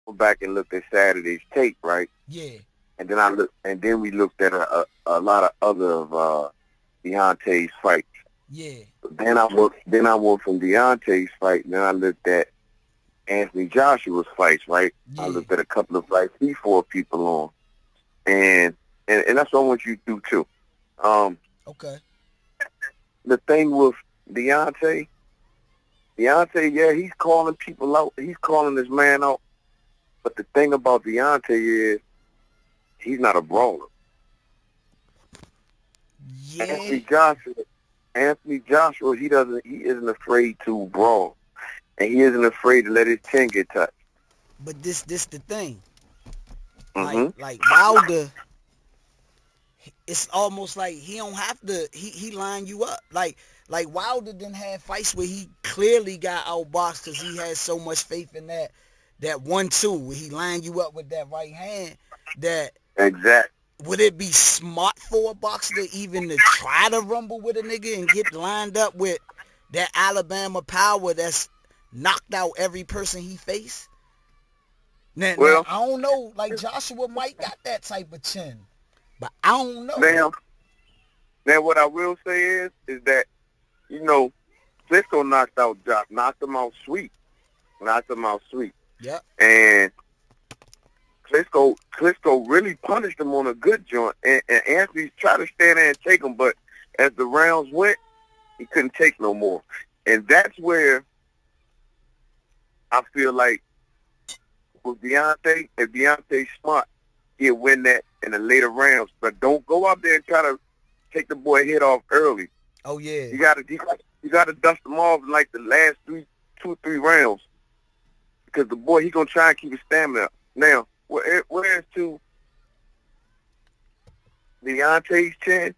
went back and looked at Saturday's tape, right? Yeah. And then we looked at a lot of other of Deontay's fights. Yeah. Then I went from Deontay's fight, and then I looked at Anthony Joshua's fights, right? I Yeah. looked at a couple of fights he fought people on, and that's what I want you to do too. Um, Okay. the thing with Deontay, yeah, he's calling people out. He's calling this man out. But the thing about Deontay is he's not a brawler. Yeah. Anthony Joshua, he isn't afraid to brawl, and he isn't afraid to let his chin get touched. But this the thing. Mm-hmm. Like WilDeR, it's almost like he don't have to. He line you up. Like WilDeR didn't have fights where he clearly got outboxed because he had so much faith in that 1-2 where he lined you up with that right hand. That Exactly. would it be smart for a boxer to even to try to rumble with a nigga and get lined up with that Alabama power that's knocked out every person he faced? Now Well, I don't know. Like Joshua might got that type of chin, but I don't know. now what I will say is that Klitschko knocked him out sweet, Yep. and Klitschko really punished him on a good joint, and Anthony tried to stand there and take him, but as the rounds went, he couldn't take no more, and that's where I feel like with Deontay, if Deontay's smart, he'll win that in the later rounds. But don't go out there and try to take the boy head off early. Oh yeah. You gotta dust him off in like the last 2-3 rounds, because the boy he gonna try and keep his stamina up. Now, whereas to Deontay's chin,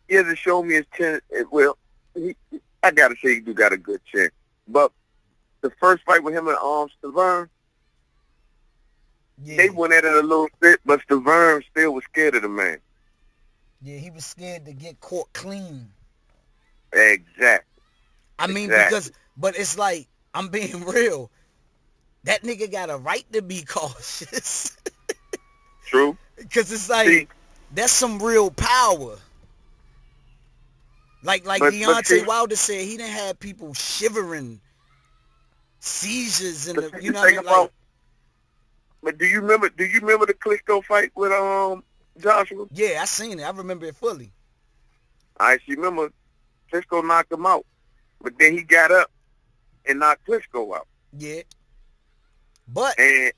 he hasn't shown me his chin. Well, I gotta say he do got a good chin. But the first fight with him and Stavern, Yeah. they went at it a little bit, but Stavern still was scared of the man. Yeah, he was scared to get caught clean. Exactly. I mean, Exactly. but it's like, I'm being real. That nigga got a right to be cautious. True. Because it's like, See, that's some real power. Like but Deontay see, Wilder said, he didn't have people shivering, seizures, and the you know what I thing mean? about, Like, but do you remember the Klitschko fight with Joshua? yeah, I seen it. I remember it fully. I actually remember Klitschko knocked him out, but then he got up and knocked Klitschko out, Yeah. But, and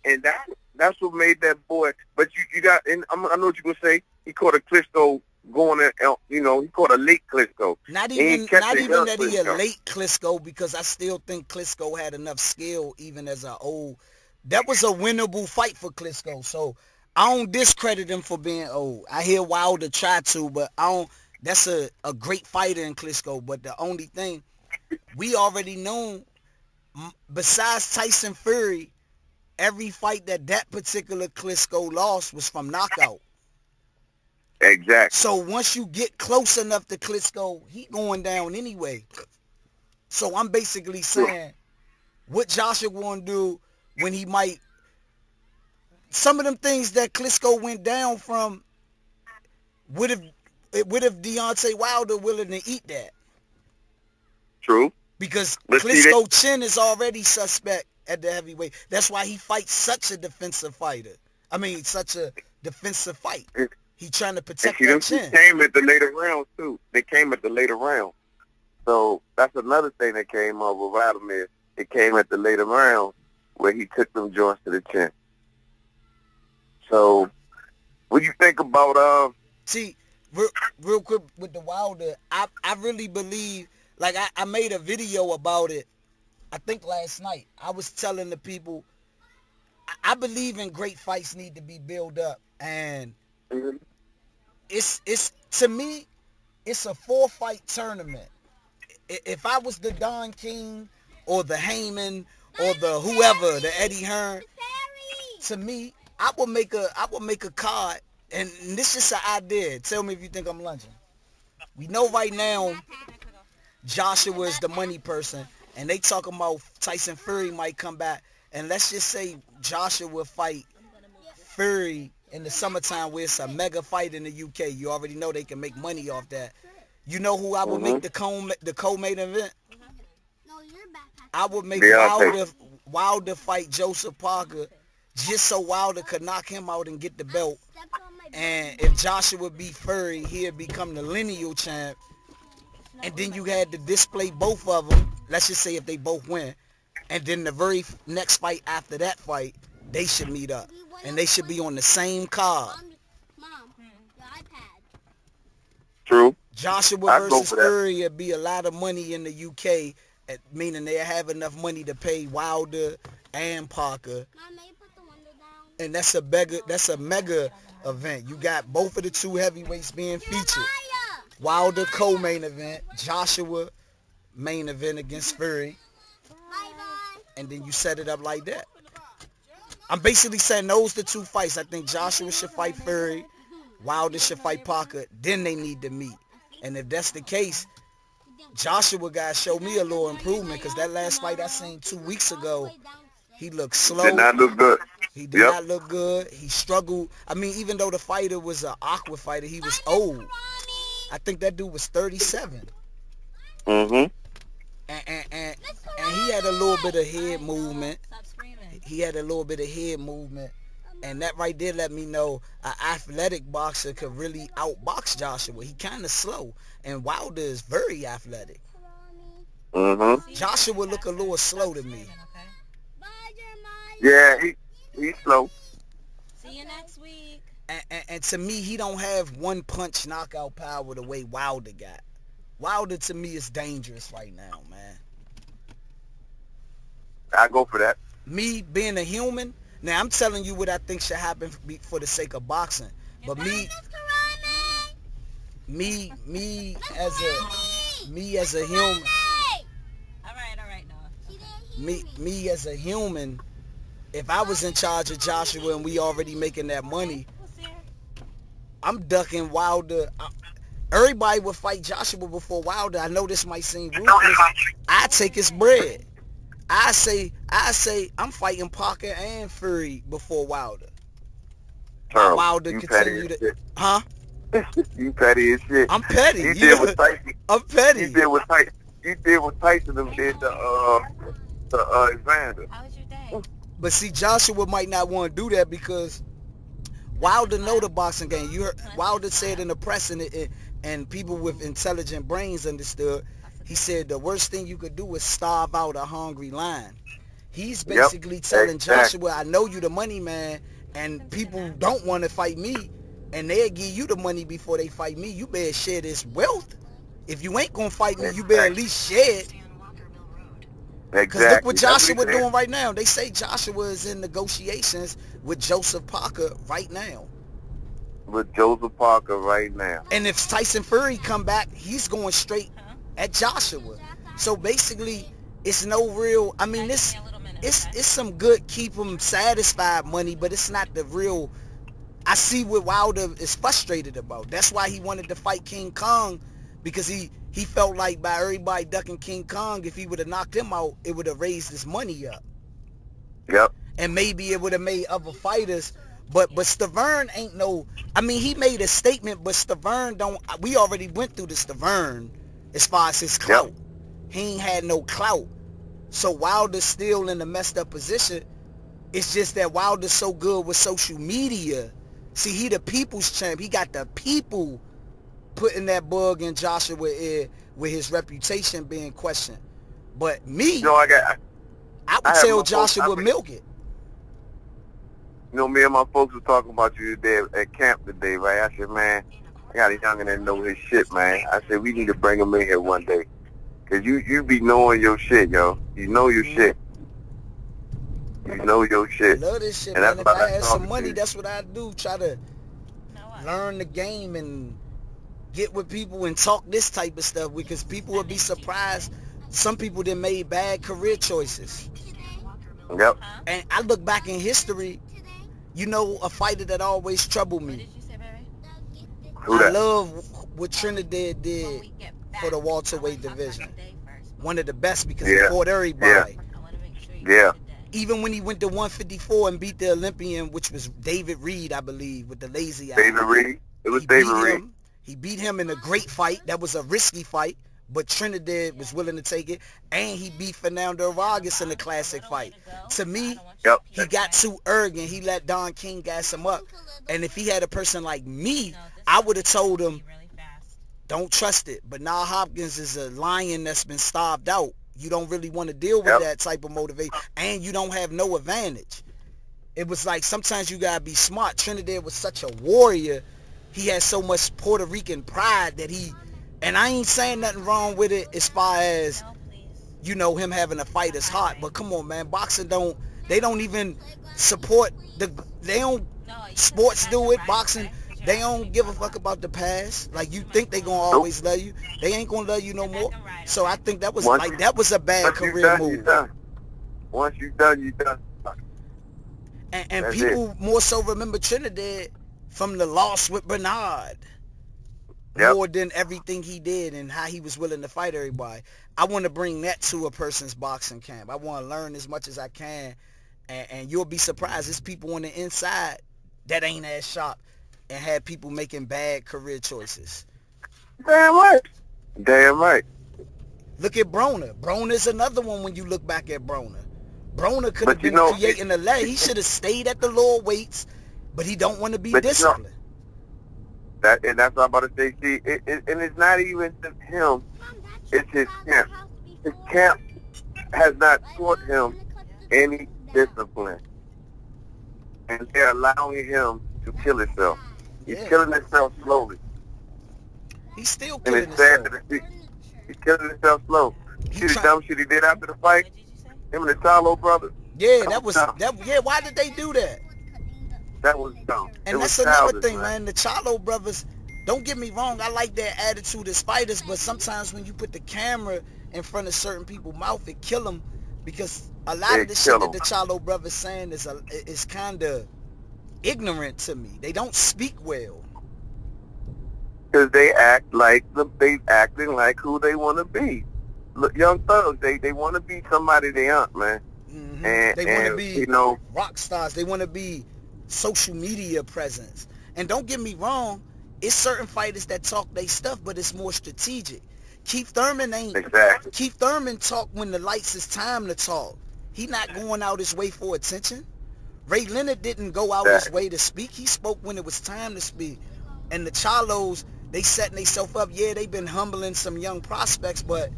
that's what made that boy. But you got, and I know what you're gonna say. He caught a Klitschko going at, he caught a late Klitschko. not He ain't even catch not a even young that he a Klitschko. late Klitschko, because I still think Klitschko had enough skill even as an old. That was a winnable fight for Klitschko. So I don't discredit him for being old. I hear Wilder try to, but I don't. That's a great fighter in Klitschko. But the only thing we already know, besides Tyson Fury, every fight that particular Klitschko lost was from knockout. Exactly. So once you get close enough to Klitschko, he going down anyway. So I'm basically saying what Joshua want to do when he might. Some of them things that Klitschko went down from would have Deontay Wilder willing to eat that, True. because But see that. Klitschko chin is already suspect at the heavyweight. That's why he fights such a defensive fighter. I mean, such a defensive fight. He trying to And protect see, that them chin. came at the later rounds too. They came at the later rounds. So that's another thing that came up with Vladimir. It came at the later rounds where he took them joints to the chin. So what do you think about See, real quick with the Wilder, I really believe, like I made a video about it, I think last night. I was telling the people, I believe in great fights need to be built up, and it's to me, it's a 4-fight tournament. If I was the Don King or the Heyman or the whoever, the Eddie Hearn, to me, I would make a card, and this is an idea. Tell me if you think I'm lunching. We know right now Joshua is the money person, and they talking about Tyson Fury might come back. and let's just say Joshua would fight Fury in the summertime where it's a mega fight in the UK. You already know they can make money off that. You know who I would make the co-main event? I would make WilDeR fight JoSe Parker just so WilDeR could knock him out and get the belt. And if Joshua beat Fury, he'd become the lineal champ. And then you had to display both of them. Let's just say if they both win. And then the very next fight after that fight, they should meet up. And they should be on the same card. True. Joshua versus Fury would be a lot of money in the UK, meaning they have enough money to pay WilDeR and Parker. And that's a mega event. You got both of the two heavyweights being featured. WilDeR co-main event, Joshua main event against Fury. And then you set it up like that. I'm basically saying those the two fights. I think Joshua should fight Fury, WilDeR should fight Parker, then they need to meet. And if that's the case, Joshua got to show me a little improvement, because that last fight I seen 2 weeks ago, he looked slow. Did not look good. He did not look good. He struggled. I mean, even though the fighter was an awkward fighter, he was old. I think that dude was 37. Mm-hmm. And he had a little bit of head movement. He had a little bit of head movement. And that right there let me know an athletic boxer could really outbox Joshua. He kind of slow. And WilDeR is very athletic. Mm-hmm. Joshua look a little slow to me. Yeah, he's slow. See you next week. And to me, he don't have one punch knockout power the way WilDeR got. WilDeR to me is dangerous right now, man. I go for that. Me being a human, now I'm telling you what I think should happen for the sake of boxing. But me as a human. All right, Noah. Me as a human, if I was in charge of Joshua and we already making that money, I'm ducking WilDeR. Everybody would fight Joshua before WilDeR. I know this might seem ruthless. I take his bread. I say I'm fighting Parker and Fury before WilDeR. WilDeR continue to, huh? You petty as shit. I'm petty. You did what Tyson. I'm petty. You did what Tyson them did to Evander. How was your day? But see, Joshua might not want to do that because WilDeR know the boxing game. You heard WilDeR said in the press, and people with intelligent brains understood. He said the worst thing you could do is starve out a hungry lion. He's basically telling Joshua, I know you the money man, and people don't want to fight me, and they'll give you the money before they fight me. You better share this wealth. If you ain't going to fight me, you better at least share it. Because look what Joshua doing right now. They say Joshua is in negotiations with JoSe Parker right now. With JoSe Parker right now. And if Tyson Fury come back, he's going straight at Joshua. So basically, it's no real, I mean, it's some good keep him satisfied money, but it's not the real. I see what WilDeR is frustrated about. That's why he wanted to fight King Kong, because he felt like by everybody ducking King Kong, if he would have knocked him out, it would have raised his money up. Yep. And maybe it would have made other fighters. But Stavern ain't no, I mean, he made a statement, but Stavern don't, we already went through the Stavern as far as his clout. Yep. He ain't had no clout. So WilDER's still in a messed up position. It's just that WilDER's so good with social media. See, he the people's champ. He got the people putting that bug in Joshua ear with his reputation being questioned. But me, I would tell Joshua milk it. You know, me and my folks were talking about you today at camp today, right? I said, man, I got a youngin' that know his shit, man. I said, we need to bring him in here one day. Because you be knowing your shit, yo. You know your shit. You know your shit. I love this shit, and man. If I had some money, that's what I'd do. Try to learn the game and get with people and talk this type of stuff, because people would be surprised. Some people that made bad career choices. Yep. And I look back in history, you know, a fighter that always troubled me. I love what Trinidad did for the welterweight division. One of the best, because he fought everybody. Yeah. Even when he went to 154 and beat the Olympian, which was David Reed, I believe, with the lazy eye. David Reed. It was David Reed. He beat him in a great fight. That was a risky fight, but Trinidad was willing to take it. And he beat Fernando Vargas in the classic fight. To me, he got too arrogant. He let Don King gas him up. And if he had a person like me, I would have told him, don't trust it. But now Hopkins is a lion that's been starved out. You don't really want to deal with that type of motivation, and you don't have no advantage. It was like sometimes you gotta be smart. Trinidad was such a warrior. He had so much Puerto Rican pride that and I ain't saying nothing wrong with it as far as, you know, him having a fighter's heart. But come on, man, boxing they don't even support sports do it, boxing. They don't give a fuck about the past. Like, you think they gonna always love you. They ain't gonna love you no more. So I think that was a bad career move. Once you done, you done. And people more so remember Trinidad from the loss with Bernard more than everything he did and how he was willing to fight everybody. I want to bring that to a person's boxing camp. I want to learn as much as I can, and you'll be surprised. There's people on the inside that ain't as sharp and had people making bad career choices. Damn right. Damn right. Look at BRawleR. BRawleR's another one when you look back at BRawleR. BRawleR could have been creating a leg. He should have stayed at the lower weights, but he don't want to be disciplined. And that's what I'm about to say. See, and it's not even just him. It's his camp. His camp has not taught him any discipline. And they're allowing him to kill himself. He's killing himself slowly. He's still killing himself. And it's sad that he's killing himself slow. See the dumb shit he did after the fight? Him and the Charlo brothers? Yeah, why did they do that? That was dumb. And that's another thing, man. The Charlo brothers, don't get me wrong, I like their attitude as fighters, but sometimes when you put the camera in front of certain people's mouth, it kill them, because a lot of the shit that the Charlo brothers saying is kind of ignorant to me. They don't speak well. Because they acting like who they want to be. Look, young thugs, they want to be somebody they aren't, man. Mm-hmm. They want to be rock stars. They want to be social media presence. And don't get me wrong, it's certain fighters that talk they stuff, but it's more strategic. Keith Thurman Keith Thurman talk when the lights is time to talk. He not going out his way for attention. Ray Leonard didn't go out his way to speak. He spoke when it was time to speak. And the Charlos, they setting themselves up. Yeah, they been humbling some young prospects, but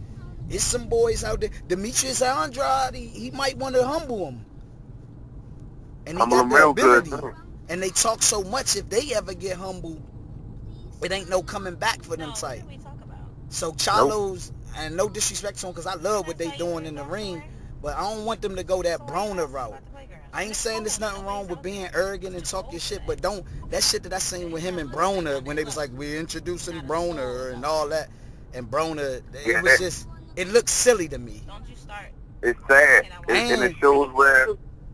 it's some boys out there. Demetrius Andrade, he might want to humble him. And he got the ability. Good. And they talk so much, if they ever get humbled, it ain't no coming back for them type. So Charlos, and no disrespect to them, because I love what they doing in the ring, but I don't want them to go that BRawleR route. I ain't saying there's nothing wrong with being arrogant and talk your shit, but that shit that I seen with him and BRawleR, when they was like, we're introducing BRawleR and all that, and BRawleR, it was just, it looked silly to me. It's sad. And it shows where,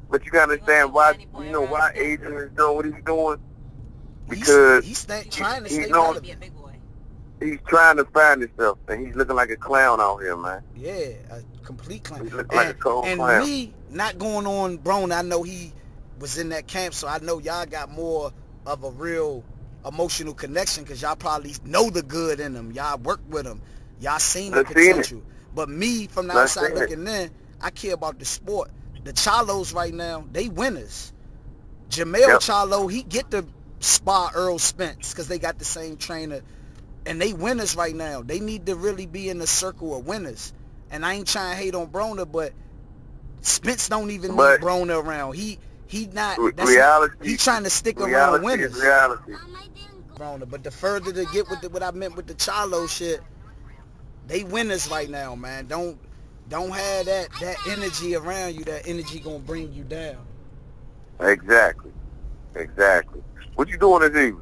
but you gotta understand why Adrian is doing what he's doing. Because he's trying to stay relevant. He's trying to find himself, and he's looking like a clown out here, man. Yeah, a complete clown. He's looking like a cold clown. And me not going on BRawleR, I know he was in that camp, so I know y'all got more of a real emotional connection, because y'all probably know the good in him. Y'all work with him. Y'all seen the potential. But me, from the outside looking in, I care about the sport. The Charlos right now, they winners. Jamel Charlo, he get to spar Earl Spence because they got the same trainer. And they winners right now. They need to really be in the circle of winners. And I ain't trying to hate on BRawleR, but Spence don't even need BRawleR around. He not. He trying to stick around winners. BRawleR, but the further to get with what I meant with the Charlo shit, they winners right now, man. Don't have that energy around you. That energy gonna bring you down. Exactly. What you doing this evening?